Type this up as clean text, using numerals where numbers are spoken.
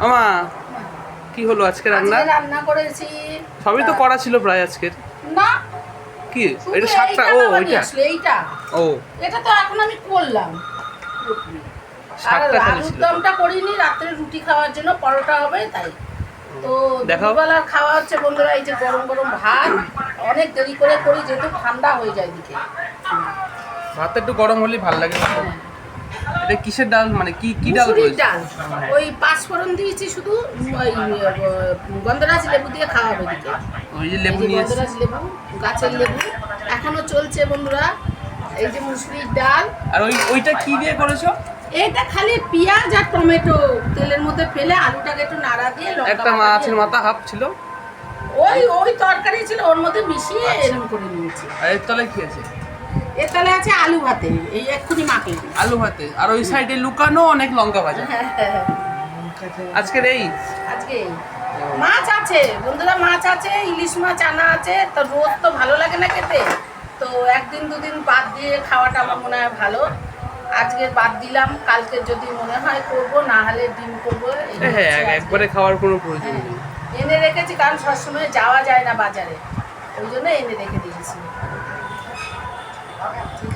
আমা কি হলো আজকে রান্না? আজকে রান্না করেছি। সবই তো করা ছিল প্রায় আজকের। না, কি শুধু এটা শাকটা? এইটা ও বাবা নিয়ে ওইটা। আসলো, এইটা। ও এটা তো এখন আমি করলাম পুরোপুরি। আর শাকটা খালি আলুর ছিল। দমটা করিনি, রাত্রে রুটি খাওয়ার জন্য, পরোটা হবে তাই। তো দেখাও। দুপুরবেলা খাওয়া হচ্ছে বন্ধুরা, এই যে গরম গরম ভাত। অনেক দেরি করে করি যেহেতু ঠান্ডা হয়ে যায় দিকে। ভাতটা একটু গরম হলেই ভালো লাগে। হ্যাঁ। এটা কিসের ডাল, মানে কি কি ডাল মুসুরির করেছে? ডাল। ওই পাঁচফোড়ন দিয়েছি শুধু, ওই গন্ধরাজ লেবু দিয়ে খাওয়া হবে দিকে। ওই যে এই লেবু যে নিয়ে এসেছি। গন্ধরাজ লেবু, গাছের লেবু এখনো চলছে বন্ধুরা। এই যে মুসুরির ডাল। আর ওইটা কি দিয়ে করেছো? এটা খালি পেঁয়াজ আর টমেটো তেলের মধ্যে ফেলে আলুটাকে একটু নাড়া দিয়ে লঙ্কা একটা বাটা মাছের দিয়ে, মাথা হাফ ছিল। ওই ওই তরকারি ছিল ওর মধ্যে মিশিয়ে আচ্ছা। এরকম করে নিয়েছি। আর এর তলায় কি আছে? এর তাহলে আছে আলু ভাতে, এই এক্ষুনি মাখলাম। আলু ভাতে, আর ওই সাইডে লুকানো অনেক লঙ্কা ভাজা। হ্যাঁ, আজকের এই আজকে মাছ আছে বন্ধুরা, মাছ আছে, ইলিশ মাছ আনা আছে। তো রোজ তো ভালো লাগে না খেতে, তো একদিন দুদিন বাদ দিয়ে খাওয়াটা আমার মনে হয় ভালো। আজকে বাদ দিলাম, কালকে যদি মনে হয় করবো, না হলে ডিম করবো। এই হচ্ছে হ্যাঁ আজকে। একবারে খাওয়ার কোনো প্রয়োজন হ্যাঁ, নেই। এনে রেখেছি কারণ সবসময় যাওয়া যায় না বাজারে, ওই জন্য এনে রেখে দিয়েছি। ঠিক